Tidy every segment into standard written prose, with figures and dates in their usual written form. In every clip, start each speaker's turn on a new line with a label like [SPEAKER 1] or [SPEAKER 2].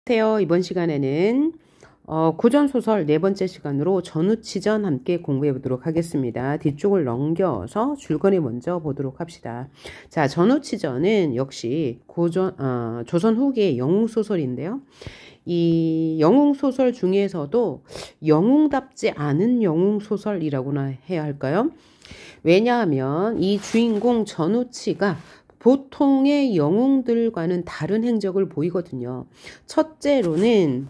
[SPEAKER 1] 안녕하세요. 이번 시간에는 고전소설 네 번째 시간으로 전우치전 함께 공부해 보도록 하겠습니다. 뒤쪽을 넘겨서 줄거리 먼저 보도록 합시다. 자, 전우치전은 역시 조선 후기의 영웅소설인데요. 이 영웅소설 중에서도 영웅답지 않은 영웅소설이라고나 해야 할까요? 왜냐하면 이 주인공 전우치가 보통의 영웅들과는 다른 행적을 보이거든요. 첫째로는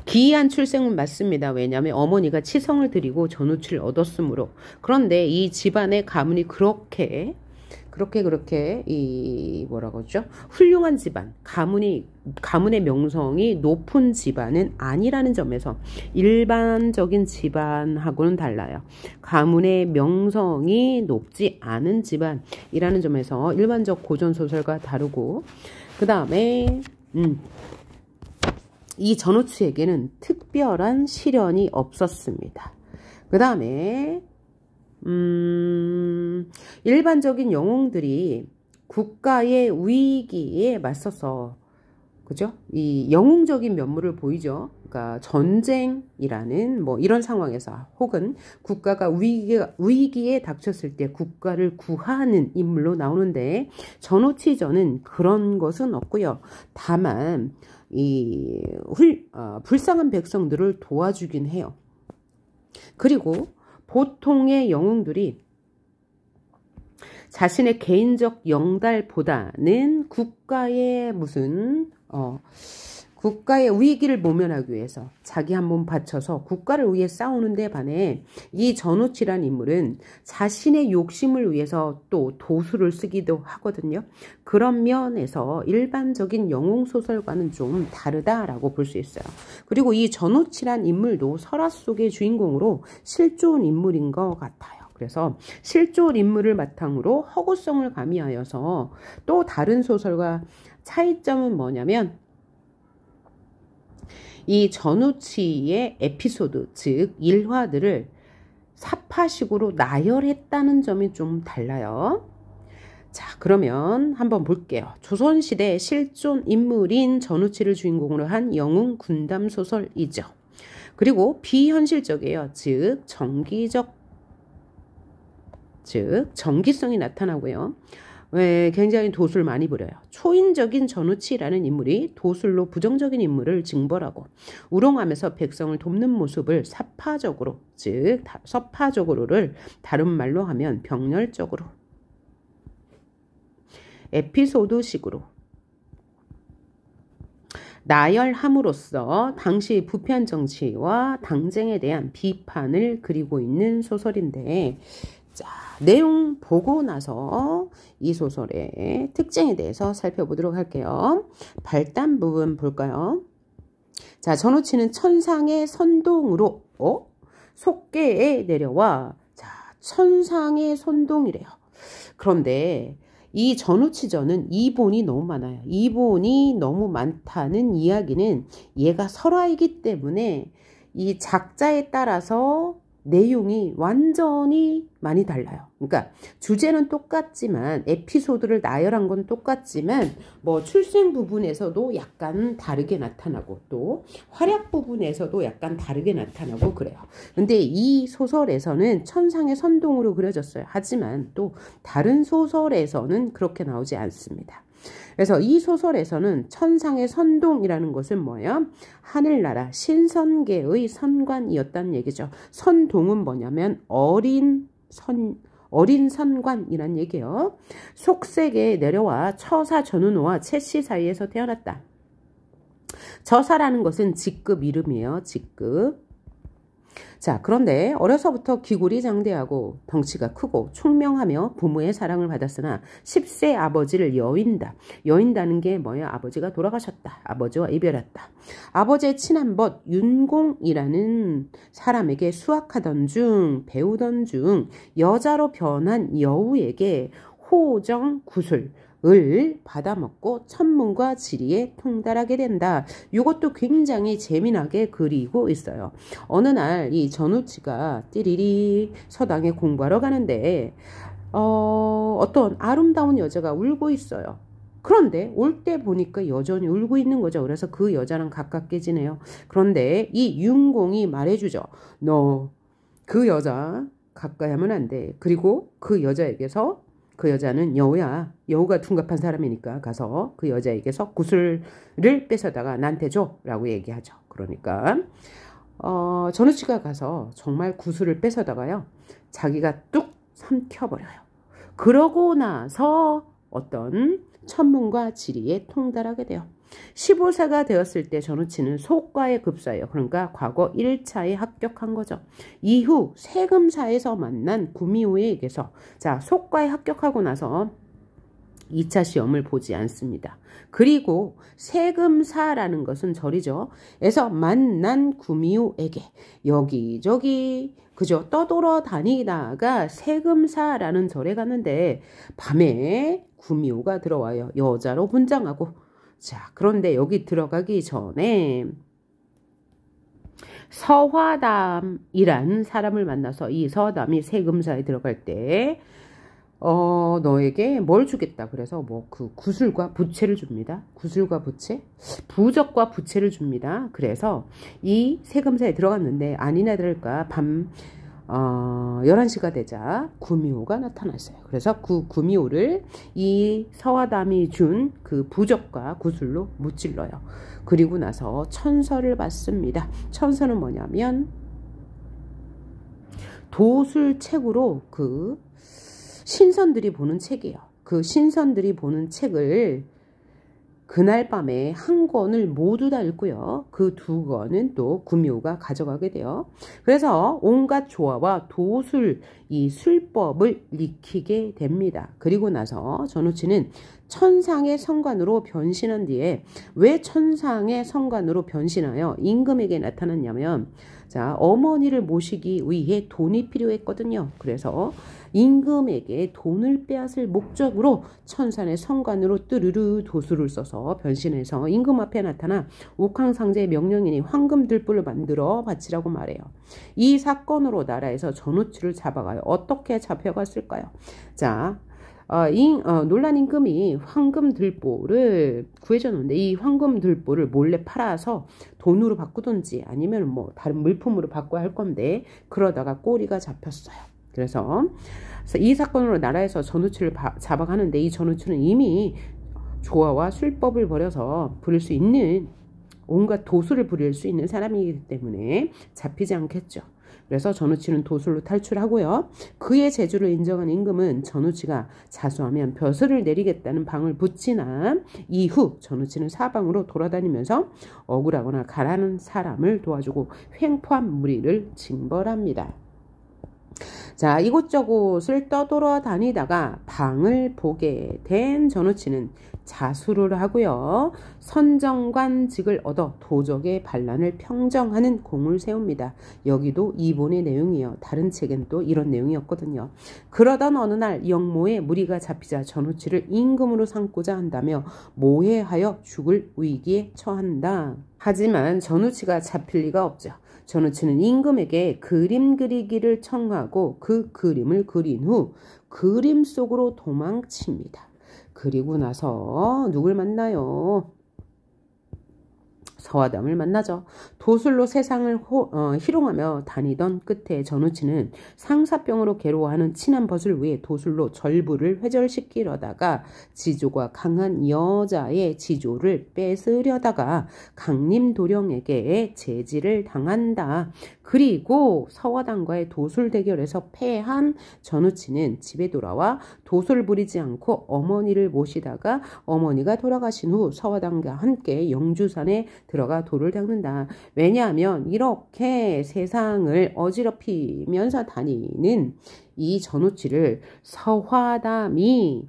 [SPEAKER 1] 기이한 출생은 맞습니다. 왜냐하면 어머니가 치성을 드리고 전우치를 얻었으므로. 그런데 이 집안의 가문이 그렇게 이 뭐라고 하죠? 훌륭한 집안, 가문의 명성이 높은 집안은 아니라는 점에서 일반적인 집안하고는 달라요. 가문의 명성이 높지 않은 집안이라는 점에서 일반적 고전소설과 다르고, 그 다음에 이 전우치에게는 특별한 시련이 없었습니다. 그 다음에 일반적인 영웅들이 국가의 위기에 맞서서, 그죠? 이 영웅적인 면모를 보이죠. 그러니까 전쟁이라는 뭐 이런 상황에서, 혹은 국가가 위기에 닥쳤을 때 국가를 구하는 인물로 나오는데, 전우치전은 그런 것은 없고요. 다만 이 불쌍한 백성들을 도와주긴 해요. 그리고 보통의 영웅들이 자신의 개인적 영달보다는 국가의 국가의 위기를 모면하기 위해서 자기 한 몸 바쳐서 국가를 위해 싸우는 데 반해, 이 전우치란 인물은 자신의 욕심을 위해서 또 도수를 쓰기도 하거든요. 그런 면에서 일반적인 영웅소설과는 좀 다르다라고 볼 수 있어요. 그리고 이 전우치란 인물도 설화 속의 주인공으로 실존 인물인 것 같아요. 그래서 실존 인물을 바탕으로 허구성을 가미하여서, 또 다른 소설과 차이점은 뭐냐면, 이 전우치의 에피소드, 즉 일화들을 사파식으로 나열했다는 점이 좀 달라요. 자, 그러면 한번 볼게요. 조선시대 실존 인물인 전우치를 주인공으로 한 영웅 군담 소설이죠. 그리고 비현실적이에요. 즉 정기성이 나타나고요. 굉장히 도술 많이 부려요. 초인적인 전우치라는 인물이 도술로 부정적인 인물을 징벌하고 우롱하면서 백성을 돕는 모습을 사파적으로, 즉 서파적으로를 다른 말로 하면 병렬적으로, 에피소드식으로 나열함으로써 당시 부패한 정치와 당쟁에 대한 비판을 그리고 있는 소설인데, 자, 내용 보고 나서 이 소설의 특징에 대해서 살펴보도록 할게요. 발단 부분 볼까요? 자, 전우치는 천상의 선동으로 속계에 내려와, 자, 천상의 선동이래요. 그런데 이 전우치전은 이본이 너무 많아요. 이본이 너무 많다는 이야기는 얘가 설화이기 때문에 이 작자에 따라서 내용이 완전히 많이 달라요. 그러니까 주제는 똑같지만, 에피소드를 나열한 건 똑같지만, 뭐 출생 부분에서도 약간 다르게 나타나고, 또 활약 부분에서도 약간 다르게 나타나고 그래요. 근데 이 소설에서는 천상의 선동으로 그려졌어요. 하지만 또 다른 소설에서는 그렇게 나오지 않습니다. 그래서 이 소설에서는 천상의 선동이라는 것은 뭐예요? 하늘나라 신선계의 선관이었다는 얘기죠. 선동은 뭐냐면 어린 선관이란 얘기예요. 속색에 내려와 처사 전운호와 채씨 사이에서 태어났다. 저사라는 것은 직급 이름이에요. 직급. 자, 그런데 어려서부터 기골이 장대하고 덩치가 크고 총명하며 부모의 사랑을 받았으나 10세 아버지를 여인다는 게 뭐예요? 아버지가 돌아가셨다. 아버지와 이별했다. 아버지의 친한 벗 윤공이라는 사람에게 수학하던 중, 배우던 중 여자로 변한 여우에게 호정 구슬 을 받아먹고 천문과 지리에 통달하게 된다. 이것도 굉장히 재미나게 그리고 있어요. 어느 날 이 전우치가 띠리리 서당에 공부하러 가는데 어떤 아름다운 여자가 울고 있어요. 그런데 올 때 보니까 여전히 울고 있는 거죠. 그래서 그 여자랑 가깝게 지내요. 그런데 이 윤공이 말해주죠. 너 그 여자 가까이 하면 안 돼. 그리고 그 여자에게서, 그 여자는 여우야. 여우가 둔갑한 사람이니까 가서 그 여자에게서 구슬을 뺏어다가 나한테 줘 라고 얘기하죠. 그러니까 전우치가 가서 정말 구슬을 뺏어다가요, 자기가 뚝 삼켜버려요. 그러고 나서 어떤 천문과 지리에 통달하게 돼요. 15세가 되었을 때 전우치는 속과에 급사해요. 그러니까 과거 1차에 합격한 거죠. 이후 세금사에서 만난 구미호에게서, 자, 속과에 합격하고 나서 2차 시험을 보지 않습니다. 그리고 세금사라는 것은 절이죠. 에서 만난 구미호에게 여기저기 그저 떠돌아 다니다가 세금사라는 절에 갔는데 밤에 구미호가 들어와요. 여자로 분장하고. 자, 그런데 여기 들어가기 전에 서화담이란 사람을 만나서, 이 서화담이 세금사에 들어갈 때 너에게 뭘 주겠다. 그래서 뭐 그 구슬과 부채를 줍니다. 구슬과 부채? 부적과 부채를 줍니다. 그래서 이 세금사에 들어갔는데 아니나 다를까 밤 11시가 되자 구미호가 나타났어요. 그래서 그 구미호를 이 서화담이 준 그 부적과 구슬로 무찔러요. 그리고 나서 천서를 받습니다. 천서는 뭐냐면 도술책으로 그 신선들이 보는 책이에요. 그 신선들이 보는 책을 그날 밤에 한 권을 모두 다 읽고요. 그 2권은 또 구미호가 가져가게 돼요. 그래서 온갖 조화와 도술, 이 술법을 익히게 됩니다. 그리고 나서 전우치는 천상의 성관으로 변신한 뒤에, 왜 천상의 성관으로 변신하여 임금에게 나타났냐면, 자, 어머니를 모시기 위해 돈이 필요했거든요. 그래서 임금에게 돈을 빼앗을 목적으로 천산의 성관으로 뜨르르 도수를 써서 변신해서 임금 앞에 나타나 옥황상제의 명령이니 황금들불을 만들어 바치라고 말해요. 이 사건으로 나라에서 전우치를 잡아가요. 어떻게 잡혀갔을까요? 자, 놀란 임금이 황금들보를 구해줬는데, 이 황금들보를 몰래 팔아서 돈으로 바꾸든지 아니면 뭐 다른 물품으로 바꿔야 할 건데, 그러다가 꼬리가 잡혔어요. 그래서 이 사건으로 나라에서 전우치를 잡아가는데, 이 전우치는 이미 조화와 술법을 벌여서 부릴 수 있는, 온갖 도술을 부릴 수 있는 사람이기 때문에 잡히지 않겠죠. 그래서 전우치는 도술로 탈출하고요. 그의 재주를 인정한 임금은 전우치가 자수하면 벼슬을 내리겠다는 방을 붙이나 이후 전우치는 사방으로 돌아다니면서 억울하거나 가라는 사람을 도와주고 횡포한 무리를 징벌합니다. 자, 이곳저곳을 떠돌아 다니다가 방을 보게 된 전우치는 자수를 하고요. 선정관직을 얻어 도적의 반란을 평정하는 공을 세웁니다. 여기도 이본의 내용이에요. 다른 책엔 또 이런 내용이었거든요. 그러던 어느 날 영모의 무리가 잡히자 전우치를 임금으로 삼고자 한다며 모해하여 죽을 위기에 처한다. 하지만 전우치가 잡힐 리가 없죠. 전우치는 임금에게 그림 그리기를 청하고 그 그림을 그린 후 그림 속으로 도망칩니다. 그리고 나서 누굴 만나요? 서화담을 만나죠. 도술로 세상을 희롱하며 다니던 끝에 전우치는 상사병으로 괴로워하는 친한 벗을 위해 도술로 절부를 회절시키려다가 지조가 강한 여자의 지조를 뺏으려다가 강림도령에게 제지를 당한다. 그리고 서화담과의 도술 대결에서 패한 전우치는 집에 돌아와 도술 부리지 않고 어머니를 모시다가 어머니가 돌아가신 후 서화담과 함께 영주산에 들어가 돌을 닦는다. 왜냐하면 이렇게 세상을 어지럽히면서 다니는 이 전우치를 서화담이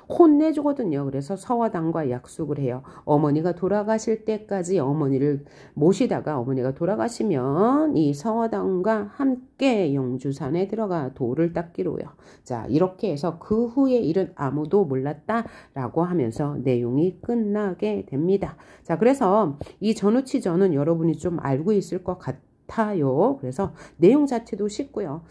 [SPEAKER 1] 혼내주거든요. 그래서 서화담과 약속을 해요. 어머니가 돌아가실 때까지 어머니를 모시다가 어머니가 돌아가시면 이 서화담과 함께 영주산에 들어가 돌을 닦기로요. 자, 이렇게 해서 그 후의 일은 아무도 몰랐다라고 하면서 내용이 끝나게 됩니다. 자, 그래서 이 전우치전은 여러분이 좀 알고 있을 것 같아요. 그래서 내용 자체도 쉽고요.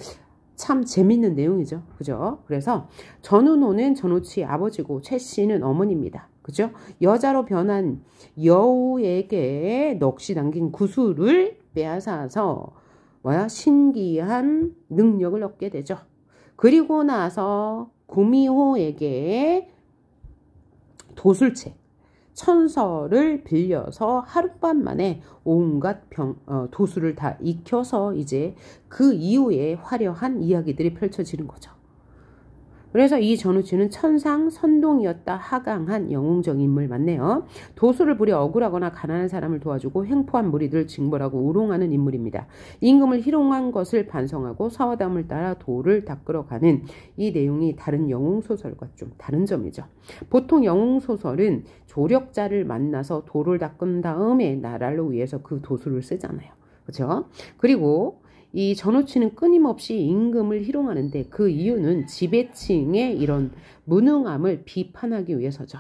[SPEAKER 1] 참 재밌는 내용이죠. 그죠? 그래서 전운호는 전우치의 아버지고 최씨는 어머니입니다. 그죠? 여자로 변한 여우에게 넋이 담긴 구슬을 빼앗아서 신기한 능력을 얻게 되죠. 그리고 나서 구미호에게 도술책, 천서를 빌려서 하룻밤 만에 온갖 도술을 다 익혀서 이제 그 이후에 화려한 이야기들이 펼쳐지는 거죠. 그래서 이 전우치는 천상 선동이었다 하강한 영웅적 인물 맞네요. 도술을 부려 억울하거나 가난한 사람을 도와주고 횡포한 무리들을 징벌하고 우롱하는 인물입니다. 임금을 희롱한 것을 반성하고 사화담을 따라 도를 닦으러가는 이 내용이 다른 영웅소설과 좀 다른 점이죠. 보통 영웅소설은 조력자를 만나서 도를 닦은 다음에 나라를 위해서 그 도술을 쓰잖아요. 그렇죠? 그리고 이 전우치는 끊임없이 임금을 희롱하는데 그 이유는 지배층의 이런 무능함을 비판하기 위해서죠.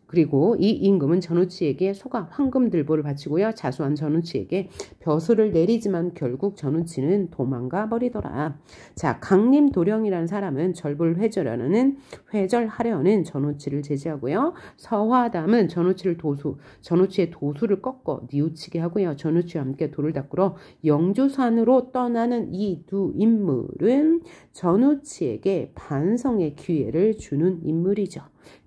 [SPEAKER 1] 그리고 이 임금은 전우치에게 소가 황금들보를 바치고요. 자수한 전우치에게 벼슬을 내리지만 결국 전우치는 도망가 버리더라. 자, 강림도령이라는 사람은 절불회절하려는 전우치를 제지하고요. 서화담은 전우치의 도수를 꺾어 뉘우치게 하고요. 전우치와 함께 도를 닦으러 영주산으로 떠나는 이 두 인물은 전우치에게 반성의 기회를 주는 인물이죠.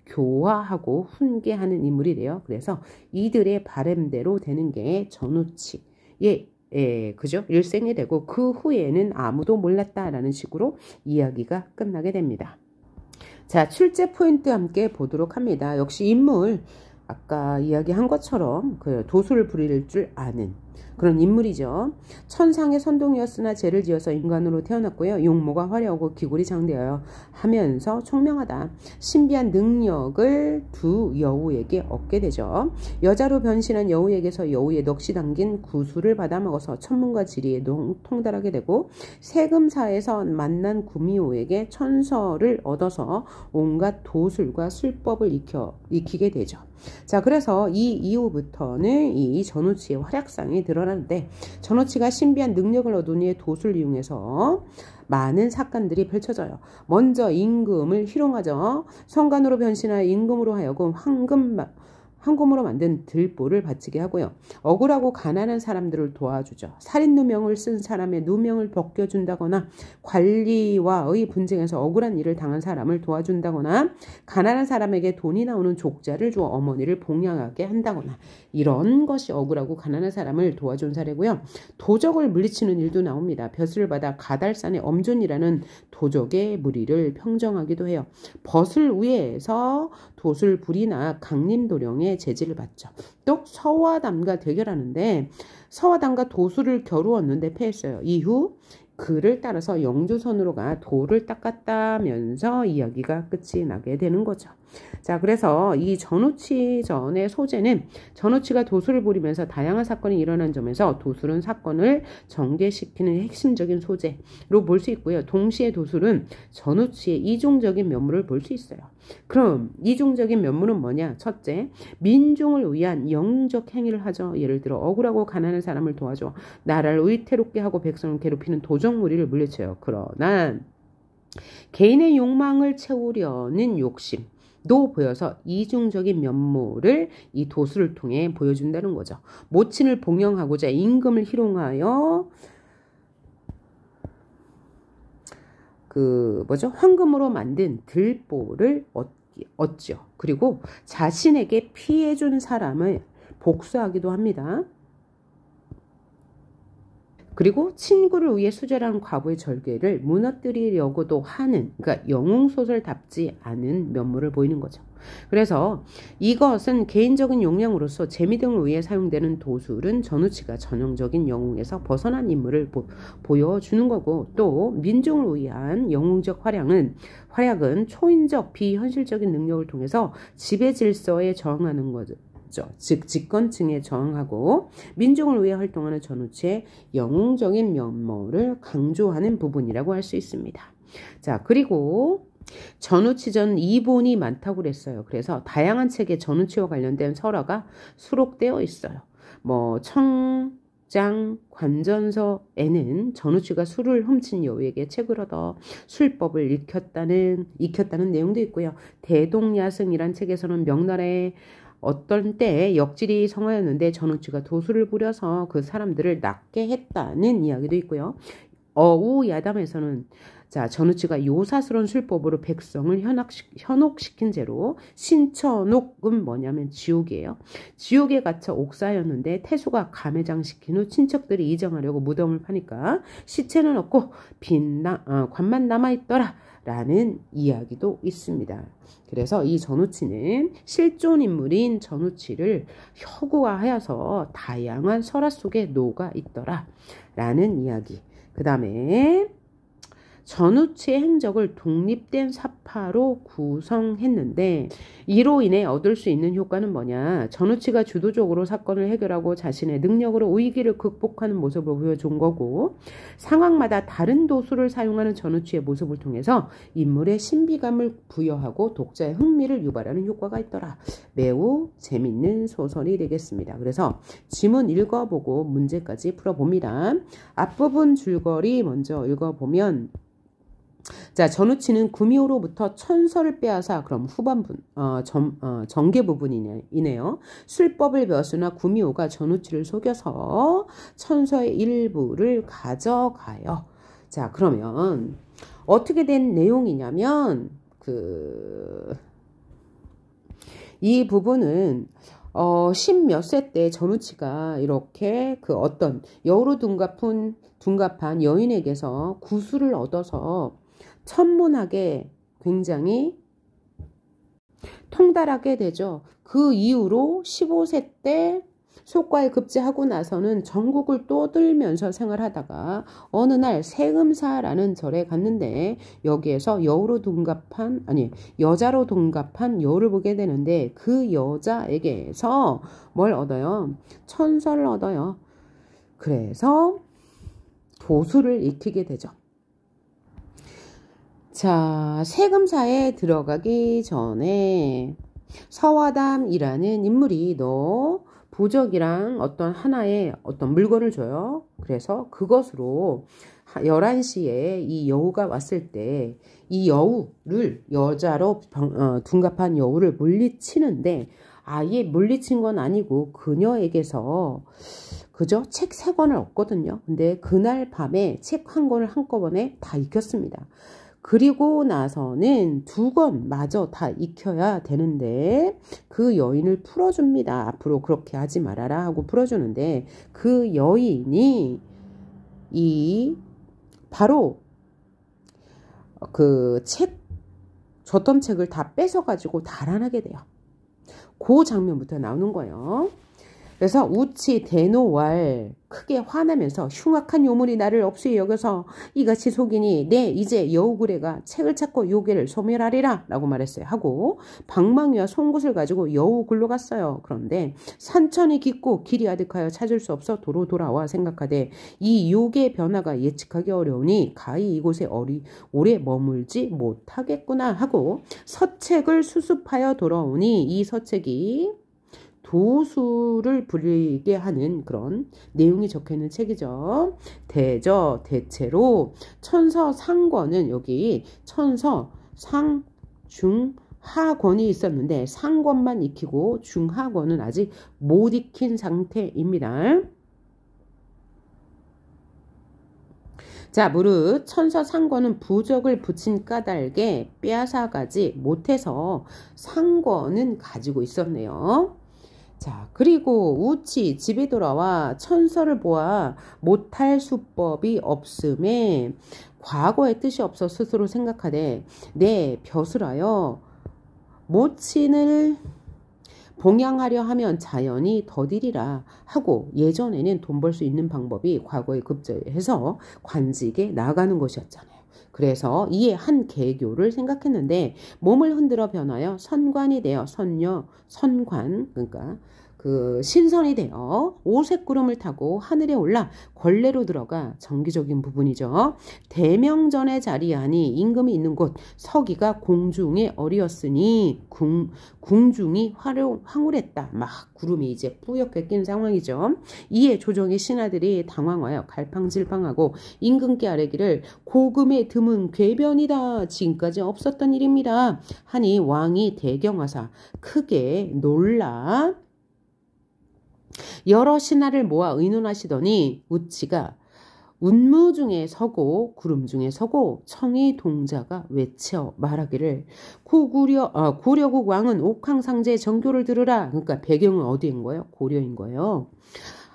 [SPEAKER 1] 교화하고 훈계하는 인물이래요. 그래서 이들의 바램대로 되는 게 전우치의 그죠? 일생이 되고 그 후에는 아무도 몰랐다라는 식으로 이야기가 끝나게 됩니다. 자, 출제 포인트 함께 보도록 합니다. 역시 인물 아까 이야기한 것처럼 그 도술을 부릴 줄 아는 그런 인물이죠. 천상의 선동이었으나 죄를 지어서 인간으로 태어났고요. 용모가 화려하고 기골이 장대하여 하면서 총명하다. 신비한 능력을 두 여우에게 얻게 되죠. 여자로 변신한 여우에게서 여우의 넋이 담긴 구슬을 받아먹어서 천문과 지리에 통달하게 되고 세금사에서 만난 구미호에게 천서를 얻어서 온갖 도술과 술법을 익히게 되죠. 자, 그래서 이 이후부터는 이 전우치의 활약상이 드러나는데 전우치가 신비한 능력을 얻은 후에 도술을 이용해서 많은 사건들이 펼쳐져요. 먼저 임금을 희롱하죠. 성간으로 변신하여 임금으로 하여금 황금으로 만든 들보를 바치게 하고요. 억울하고 가난한 사람들을 도와주죠. 살인 누명을 쓴 사람의 누명을 벗겨준다거나 관리와의 분쟁에서 억울한 일을 당한 사람을 도와준다거나 가난한 사람에게 돈이 나오는 족자를 주어 어머니를 봉양하게 한다거나 이런 것이 억울하고 가난한 사람을 도와준 사례고요. 도적을 물리치는 일도 나옵니다. 벼슬을 받아 가달산의 엄존이라는 도적의 무리를 평정하기도 해요. 벗을 위해서 도술불이나 강림도령의 제지를 받죠. 또 서화담과 대결하는데 서화담과 도술을 겨루었는데 패했어요. 이후 그를 따라서 영주선으로 가 도를 닦았다면서 이야기가 끝이 나게 되는 거죠. 자, 그래서 이 전우치전의 소재는 전우치가 도술을 부리면서 다양한 사건이 일어난 점에서 도술은 사건을 전개시키는 핵심적인 소재로 볼 수 있고요. 동시에 도술은 전우치의 이중적인 면모를 볼 수 있어요. 그럼 이중적인 면모는 뭐냐? 첫째, 민중을 위한 영웅적 행위를 하죠. 예를 들어 억울하고 가난한 사람을 도와줘. 나라를 위태롭게 하고 백성을 괴롭히는 도적무리를 물리쳐요. 그러나 개인의 욕망을 채우려는 욕심도 보여서 이중적인 면모를 이 도술을 통해 보여준다는 거죠. 모친을 봉영하고자 임금을 희롱하여 황금으로 만든 들보를 얻죠. 그리고 자신에게 피해준 사람을 복수하기도 합니다. 그리고 친구를 위해 수절한 과부의 절개를 무너뜨리려고도 하는, 그러니까 영웅소설답지 않은 면모를 보이는 거죠. 그래서 이것은 개인적인 용량으로서 재미 등을 위해 사용되는 도술은 전우치가 전형적인 영웅에서 벗어난 인물을 보여주는 거고, 또 민중을 위한 영웅적 활약은 초인적 비현실적인 능력을 통해서 지배 질서에 저항하는 거죠. 즉 집권층에 저항하고 민중을 위해 활동하는 전우치의 영웅적인 면모를 강조하는 부분이라고 할 수 있습니다. 자, 그리고 전우치전 이본이 많다고 그랬어요. 그래서 다양한 책에 전우치와 관련된 설화가 수록되어 있어요. 6장 관전서에는 전우치가 술을 훔친 여우에게 책을 얻어 술법을 익혔다는 내용도 있고요. 대동야승이란 책에서는 명나라의 어떤 때에 역질이 성하였는데 전우치가 도수를 부려서 그 사람들을 낫게 했다는 이야기도 있고요. 어우야담에서는 자, 전우치가 요사스러운 술법으로 백성을 현혹시킨 죄로 신천옥은 뭐냐면 지옥이에요. 지옥에 갇혀 옥사였는데 태수가 감회장시킨 후 친척들이 이정하려고 무덤을 파니까 시체는 없고 관만 남아있더라 라는 이야기도 있습니다. 그래서 이 전우치는 실존 인물인 전우치를 혁우화하여서 다양한 설화 속에 녹아 있더라 라는 이야기. 그 다음에 전우치의 행적을 독립된 사파로 구성했는데 이로 인해 얻을 수 있는 효과는 뭐냐? 전우치가 주도적으로 사건을 해결하고 자신의 능력으로 위기를 극복하는 모습을 보여준 거고 상황마다 다른 도수를 사용하는 전우치의 모습을 통해서 인물의 신비감을 부여하고 독자의 흥미를 유발하는 효과가 있더라. 매우 재밌는 소설이 되겠습니다. 그래서 지문 읽어보고 문제까지 풀어봅니다. 앞부분 줄거리 먼저 읽어보면 자, 전우치는 구미호로부터 천서를 빼앗아 그럼 후반분 전개 부분이네요. 술법을 배웠으나 구미호가 전우치를 속여서 천서의 일부를 가져가요. 자, 그러면 어떻게 된 내용이냐면 이 부분은 10몇 세 때 전우치가 이렇게 어떤 여우로 둔갑한 여인에게서 구술을 얻어서 천문학에 굉장히 통달하게 되죠. 그 이후로 15세 때 속과에 급제하고 나서는 전국을 떠들면서 생활하다가 어느 날 세금사라는 절에 갔는데 여기에서 여자로 둔갑한 여우를 보게 되는데 그 여자에게서 뭘 얻어요? 천서를 얻어요. 그래서 도수를 익히게 되죠. 자, 세금사에 들어가기 전에 서화담이라는 인물이 너 부적이랑 어떤 하나의 어떤 물건을 줘요. 그래서 그것으로 11시에 이 여우가 왔을 때 이 여우를 여자로 둔갑한 여우를 물리치는데 아예 물리친 건 아니고 그녀에게서 그저 책 3권을 얻거든요. 근데 그날 밤에 책 1권을 한꺼번에 다 익혔습니다. 그리고 나서는 2권 마저 다 익혀야 되는데 그 여인을 풀어줍니다. 앞으로 그렇게 하지 말아라 하고 풀어주는데 그 여인이 바로 줬던 책을 다 뺏어가지고 달아나게 돼요. 그 장면부터 나오는 거예요. 그래서 우치 대노왈 크게 화나면서 흉악한 요물이 나를 업수에 여겨서 이같이 속이니 내 이제 여우구레가 책을 찾고 요괴를 소멸하리라 라고 말했어요. 하고 방망이와 송곳을 가지고 여우굴로 갔어요. 그런데 산천이 깊고 길이 아득하여 찾을 수 없어 도로 돌아와 생각하되 이 요괴의 변화가 예측하기 어려우니 가히 이곳에 오래 머물지 못하겠구나 하고 서책을 수습하여 돌아오니 이 서책이 도수를 부리게 하는 그런 내용이 적혀있는 책이죠. 대체로 천서 상권은 여기 천서 상, 중, 하권이 있었는데 상권만 익히고 중하권은 아직 못 익힌 상태입니다. 자, 무릇 천서 상권은 부적을 붙인 까닭에 빼앗아가지 못해서 상권은 가지고 있었네요. 자, 그리고 우치 집에 돌아와 천서를 보아 못할 수법이 없음에 과거의 뜻이 없어 스스로 생각하되 내 벼슬하여 모친을 봉양하려 하면 자연히 더디리라 하고 예전에는 돈 벌 수 있는 방법이 과거에 급제해서 관직에 나가는 것이었잖아요. 그래서 이에 한 개교를 생각했는데 몸을 흔들어 변하여 선관이 되어 선관 그러니까 그 신선이 되어 오색 구름을 타고 하늘에 올라 걸레로 들어가 정기적인 부분이죠. 대명전에 자리하니 임금이 있는 곳 서기가 공중에 어리었으니 궁중이 황홀했다. 막 구름이 이제 뿌옇게 낀 상황이죠. 이에 조정의 신하들이 당황하여 갈팡질팡하고 임금께 아뢰기를 고금에 드문 궤변이다. 지금까지 없었던 일입니다. 하니 왕이 대경하사 크게 놀라 여러 신하를 모아 의논하시더니 우치가 운무 중에 서고 구름 중에 서고 청의 동자가 외쳐 말하기를 고려국 왕은 옥황상제의 정교를 들으라. 그러니까 배경은 어디인 거예요? 고려인 거예요.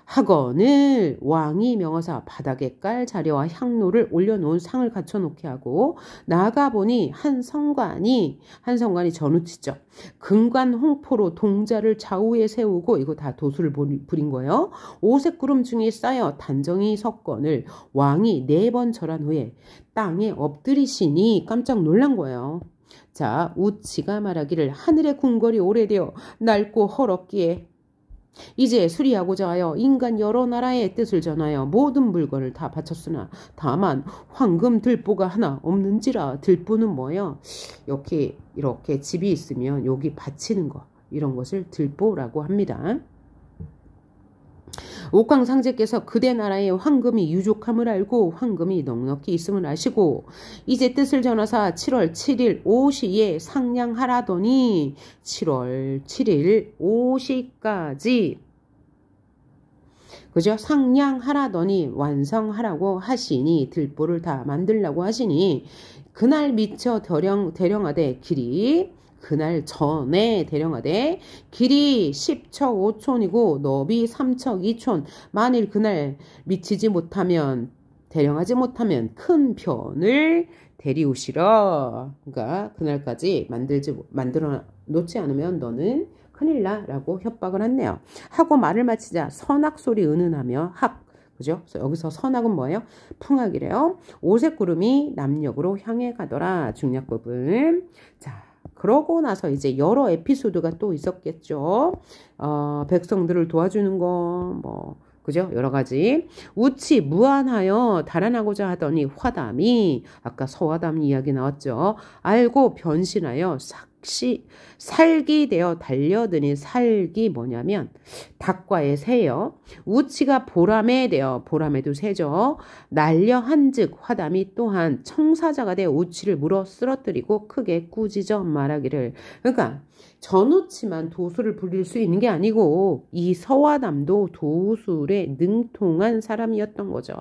[SPEAKER 1] 학원을 왕이 명하사 바닥에 깔 자려와 향로를 올려놓은 상을 갖춰놓게 하고 나가보니 한 성관이 전우치죠. 금관 홍포로 동자를 좌우에 세우고 이거 다 도수를 부린 거예요. 오색 구름 중에 쌓여 단정히 석건을 왕이 4번 절한 후에 땅에 엎드리시니 깜짝 놀란 거예요. 자, 우치가 말하기를 하늘의 궁궐이 오래되어 낡고 헐었기에 이제 수리하고자 하여 인간 여러 나라의 뜻을 전하여 모든 물건을 다 바쳤으나 다만 황금 들보가 하나 없는지라. 들보는 뭐예요? 이렇게 집이 있으면 여기 바치는 거 이런 것을 들보라고 합니다. 옥황상제께서 그대 나라의 황금이 유족함을 알고 황금이 넉넉히 있음을 아시고 이제 뜻을 전하사 7월 7일 5시에 상냥하라더니 7월 7일 5시까지 그죠? 상냥하라더니 완성하라고 하시니 들보를 다 만들라고 하시니 그날 미처 대령하되 길이 그날 전에 대령하되 길이 10척 5촌이고 너비 3척 2촌 만일 그날 미치지 못하면 대령하지 못하면 큰 변을 데리오시라. 그러니까 그날까지 만들어 놓지 않으면 너는 큰일 나라고 협박을 했네요. 하고 말을 마치자 선악소리 은은하며 그죠? 여기서 선악은 뭐예요? 풍악이래요. 오색 구름이 남녘으로 향해 가더라. 중략부분. 자, 그러고 나서 이제 여러 에피소드가 또 있었겠죠. 백성들을 도와주는 거, 그죠? 여러 가지. 우치 무안하여 달아나고자 하더니 화담이, 아까 서화담 이야기 나왔죠. 알고 변신하여 살기 되어 달려드니 살기 뭐냐면 닭과의 새요. 우치가 보람에 되어 보람에도 새죠. 날려 한즉 화담이 또한 청사자가 되어 우치를 물어 쓰러뜨리고 크게 꾸짖어 말하기를. 그러니까 전우치만 도술을 부릴 수 있는 게 아니고 이 서화담도 도술에 능통한 사람이었던 거죠.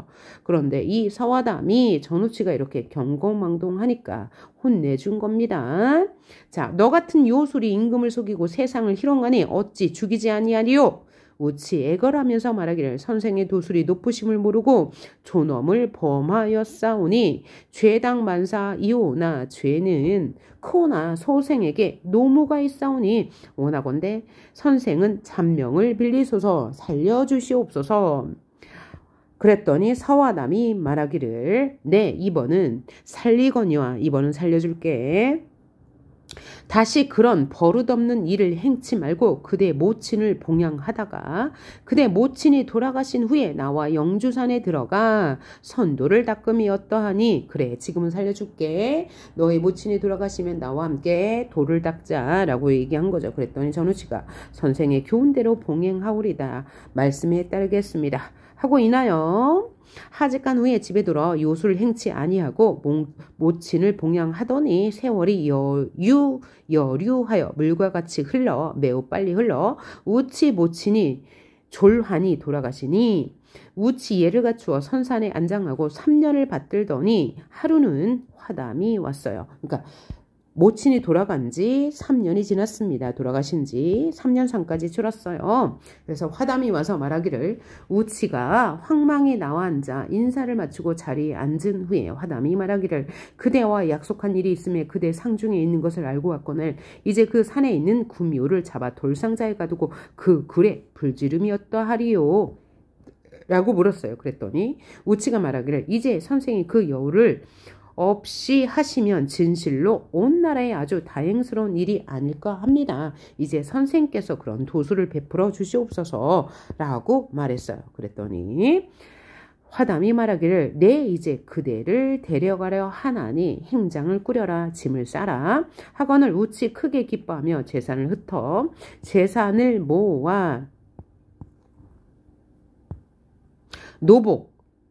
[SPEAKER 1] 그런데 이 서화담이 전우치가 이렇게 경거망동하니까 혼내준 겁니다. 자, 너 같은 요술이 임금을 속이고 세상을 희롱하니 어찌 죽이지 아니하리요? 우치 애걸하면서 말하기를 선생의 도술이 높으심을 모르고 존엄을 범하였사오니 죄당 만사이오나 죄는 크오나 소생에게 노무가 있사오니 원하건대 선생은 잔명을 빌리소서 살려주시옵소서. 그랬더니 서화담이 말하기를 네, 이번은 살리거니와 이번은 살려줄게. 다시 그런 버릇없는 일을 행치 말고 그대 모친을 봉양하다가 그대 모친이 돌아가신 후에 나와 영주산에 들어가 선도를 닦음이 어떠하니. 그래, 지금은 살려줄게. 너의 모친이 돌아가시면 나와 함께 돌을 닦자라고 얘기한 거죠. 그랬더니 전우치가 선생의 교훈대로 봉행하오리다. 말씀에 따르겠습니다 하고 인하여 하직한 후에 집에 돌아 요술 행치 아니하고 모친을 봉양하더니 세월이 여류하여 물과 같이 흘러 매우 빨리 흘러 우치 모친이 졸환이 돌아가시니 우치 예를 갖추어 선산에 안장하고 3년을 받들더니 하루는 화담이 왔어요. 그러니까 모친이 돌아간 지 3년이 지났습니다. 돌아가신 지 3년상까지 줄었어요. 그래서 화담이 와서 말하기를 우치가 황망히 나와 앉아 인사를 마치고 자리에 앉은 후에 화담이 말하기를 그대와 약속한 일이 있음에 그대 상중에 있는 것을 알고 왔거늘 이제 그 산에 있는 구묘를 잡아 돌상자에 가두고 그 글에 불지름이 어떠하리요? 라고 물었어요. 그랬더니 우치가 말하기를 이제 선생이 그 여우를 없이 하시면 진실로 온 나라에 아주 다행스러운 일이 아닐까 합니다. 이제 선생께서 그런 도수를 베풀어 주시옵소서 라고 말했어요. 그랬더니 화담이 말하기를 내 이제 그대를 데려가려 하나니 행장을 꾸려라 짐을 싸라 하거늘 우치 크게 기뻐하며 재산을 흩어 재산을 모아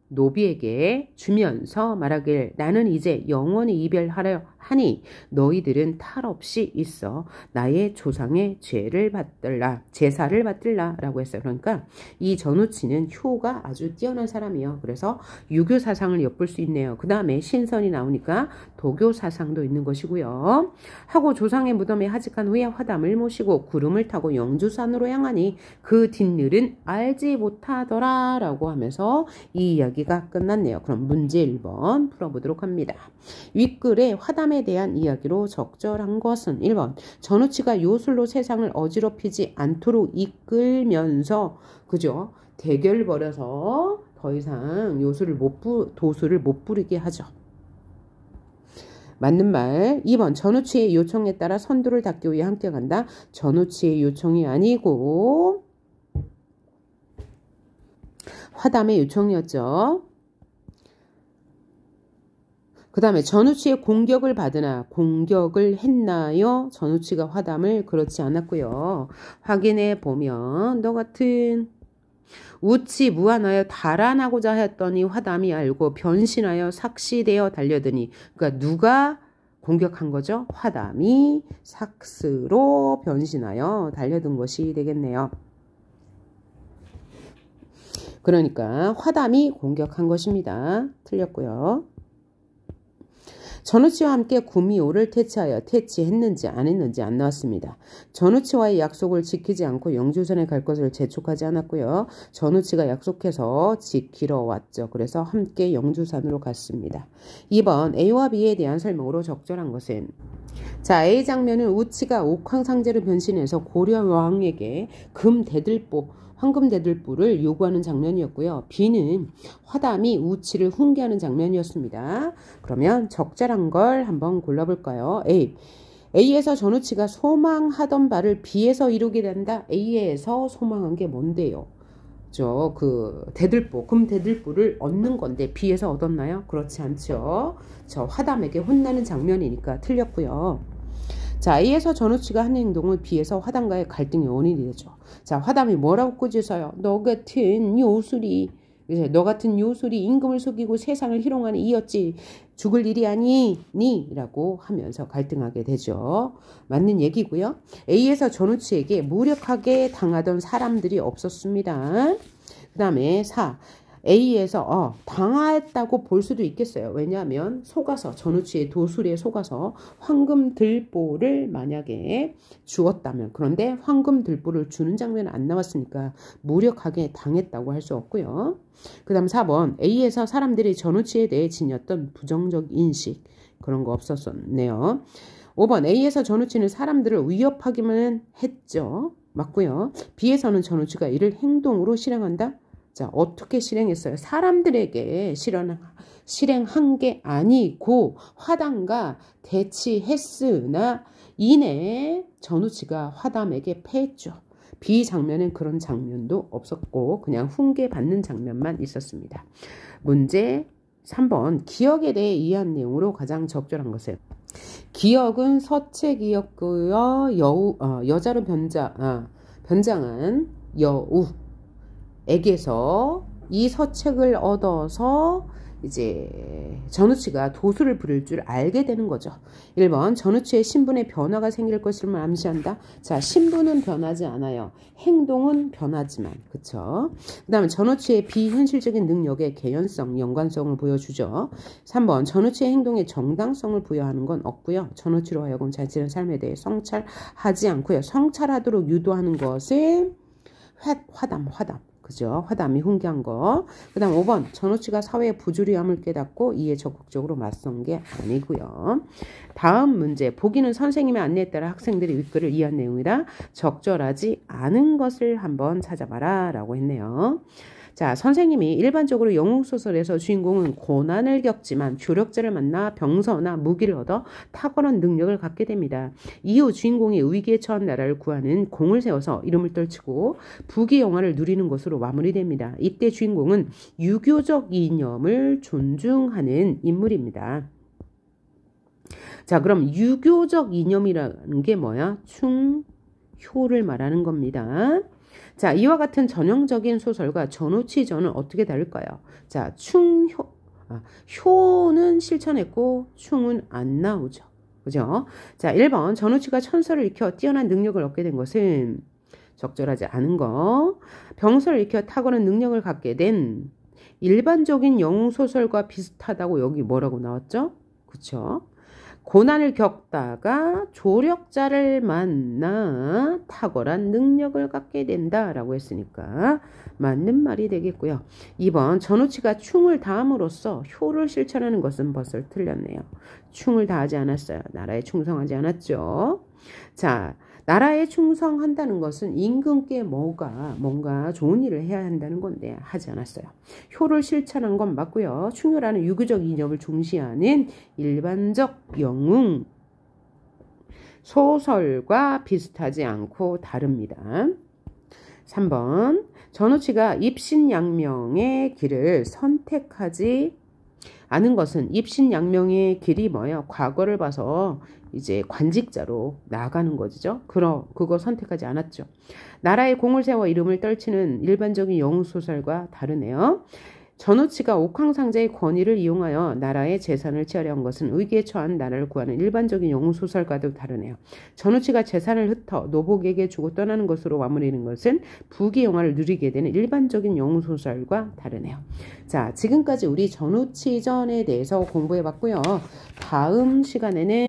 [SPEAKER 1] 노비에게 주면서 말하길 나는 이제 영원히 이별하려 하니 너희들은 탈 없이 있어 나의 조상의 죄를 받들라 제사를 받들라 라고 했어요. 그러니까 이 전우치는 효가 아주 뛰어난 사람이에요. 그래서 유교 사상을 엿볼 수 있네요. 그 다음에 신선이 나오니까 도교 사상도 있는 것이고요. 하고 조상의 무덤에 하직한 후에 화담을 모시고 구름을 타고 영주산으로 향하니 그 뒷일은 알지 못하더라 라고 하면서 이 이야기가 끝났네요. 그럼 문제 1번 풀어보도록 합니다. 윗글에 화담에 대한 이야기로 적절한 것은 1번 전우치가 요술로 세상을 어지럽히지 않도록 이끌면서 그죠? 대결 벌여서 더 이상 도수를 못 부리게 하죠. 맞는 말. 2번 전우치의 요청에 따라 선두를 닦기 위해 함께 간다. 전우치의 요청이 아니고 화담의 요청이었죠. 그 다음에 전우치의 공격을 받으나 공격을 했나요? 전우치가 화담을 그렇지 않았고요. 확인해 보면 너 같은 우치 무한하여 달아나고자 했더니 화담이 알고 변신하여 삭시되어 달려드니 그러니까 누가 공격한 거죠? 화담이 삭스로 변신하여 달려든 것이 되겠네요. 그러니까 화담이 공격한 것입니다. 틀렸고요. 전우치와 함께 구미호를 퇴치하여 퇴치했는지 안 했는지 안 나왔습니다. 전우치와의 약속을 지키지 않고 영주선에 갈 것을 재촉하지 않았고요. 전우치가 약속해서 지키러 왔죠. 그래서 함께 영주산으로 갔습니다. 2번 A와 B에 대한 설명으로 적절한 것은 자 A 장면은 우치가 옥황상제로 변신해서 고려왕에게 황금 대들보를 요구하는 장면이었고요. B는 화담이 우치를 훈계하는 장면이었습니다. 그러면 적절한 걸 한번 골라볼까요? A에서 전우치가 소망하던 바를 B에서 이루게 된다. A에서 소망한 게 뭔데요? 금 대들보를 얻는 건데 B에서 얻었나요? 그렇지 않죠. 저 화담에게 혼나는 장면이니까 틀렸고요. 자, A에서 전우치가 한 행동을 B에서 화담과의 갈등의 원인이 되죠. 자, 화담이 뭐라고 꾸짖어요? 너 같은 요술이 임금을 속이고 세상을 희롱하는 이었지 죽을 일이 아니니? 라고 하면서 갈등하게 되죠. 맞는 얘기고요. A에서 전우치에게 무력하게 당하던 사람들이 없었습니다. 그 다음에 4. A에서 당했다고 볼 수도 있겠어요. 왜냐하면 전우치의 도술에 속아서 황금 들보를 만약에 주었다면 그런데 황금 들보를 주는 장면은 안 나왔으니까 무력하게 당했다고 할 수 없고요. 그 다음 4번 A에서 사람들이 전우치에 대해 지녔던 부정적 인식 그런 거 없었네요. 5번 A에서 전우치는 사람들을 위협하기만 했죠. 맞고요. B에서는 전우치가 이를 행동으로 실행한다. 자, 어떻게 실행했어요? 사람들에게 실행한 게 아니고 화담과 대치했으나 이내 전우치가 화담에게 패했죠. B 장면은 그런 장면도 없었고 그냥 훈계받는 장면만 있었습니다. 문제 3번 기억에 대해 이해한 내용으로 가장 적절한 것은 기억은 서체기였고요. 여자로 변장한 여우에게서 이 서책을 얻어서 이제 전우치가 도수를 부릴 줄 알게 되는 거죠. 1번 전우치의 신분의 변화가 생길 것을 암시한다. 자, 신분은 변하지 않아요. 행동은 변하지만 그쵸? 그 다음에 전우치의 비현실적인 능력의 개연성, 연관성을 보여주죠. 3번 전우치의 행동에 정당성을 부여하는 건 없고요. 전우치로 하여금 자신의 삶에 대해 성찰하지 않고요. 성찰하도록 유도하는 것은 화담 그죠? 화담이 훈계한 거. 그 다음 5번 전우치가 사회의 부주의함을 깨닫고 이에 적극적으로 맞선 게 아니고요. 다음 문제 보기는 선생님의 안내에 따라 학생들이 윗글을 이해한 내용이라 적절하지 않은 것을 한번 찾아봐라 라고 했네요. 자, 선생님이 일반적으로 영웅소설에서 주인공은 고난을 겪지만 조력자를 만나 병서나 무기를 얻어 탁월한 능력을 갖게 됩니다. 이후 주인공이 위기에 처한 나라를 구하는 공을 세워서 이름을 떨치고 부귀영화를 누리는 것으로 마무리됩니다. 이때 주인공은 유교적 이념을 존중하는 인물입니다. 자, 그럼 유교적 이념이라는 게 뭐야? 충효를 말하는 겁니다. 자, 이와 같은 전형적인 소설과 전우치전은 어떻게 다를까요? 자, 효는 실천했고 충은 안 나오죠. 그죠? 자, 1번 전우치가 천서를 익혀 뛰어난 능력을 얻게 된 것은 적절하지 않은 거. 병서를 익혀 탁월한 능력을 갖게 된 일반적인 영웅소설과 비슷하다고 여기 뭐라고 나왔죠? 그쵸? 고난을 겪다가 조력자를 만나 탁월한 능력을 갖게 된다라고 했으니까 맞는 말이 되겠고요. 2번 전우치가 충을 다함으로써 효를 실천하는 것은 벌써 틀렸네요. 충을 다하지 않았어요. 나라에 충성하지 않았죠. 자, 나라에 충성한다는 것은 임금께 뭔가 좋은 일을 해야 한다는 건데 하지 않았어요. 효를 실천한 건 맞고요. 충효라는 유교적 이념을 중시하는 일반적 영웅 소설과 비슷하지 않고 다릅니다. 3번 전우치가 입신양명의 길을 선택하지 않은 것은 입신양명의 길이 뭐예요? 과거를 봐서 이제 관직자로 나아가는 거죠. 그거 선택하지 않았죠. 나라의 공을 세워 이름을 떨치는 일반적인 영웅소설과 다르네요. 전우치가 옥황상제의 권위를 이용하여 나라의 재산을 취하려 한 것은 위기에 처한 나라를 구하는 일반적인 영웅소설과도 다르네요. 전우치가 재산을 흩어 노복에게 주고 떠나는 것으로 마무리하는 것은 부귀영화를 누리게 되는 일반적인 영웅소설과 다르네요. 자, 지금까지 우리 전우치전에 대해서 공부해봤고요. 다음 시간에는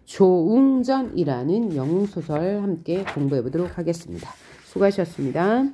[SPEAKER 1] 조웅전이라는 영웅소설 함께 공부해보도록 하겠습니다. 수고하셨습니다.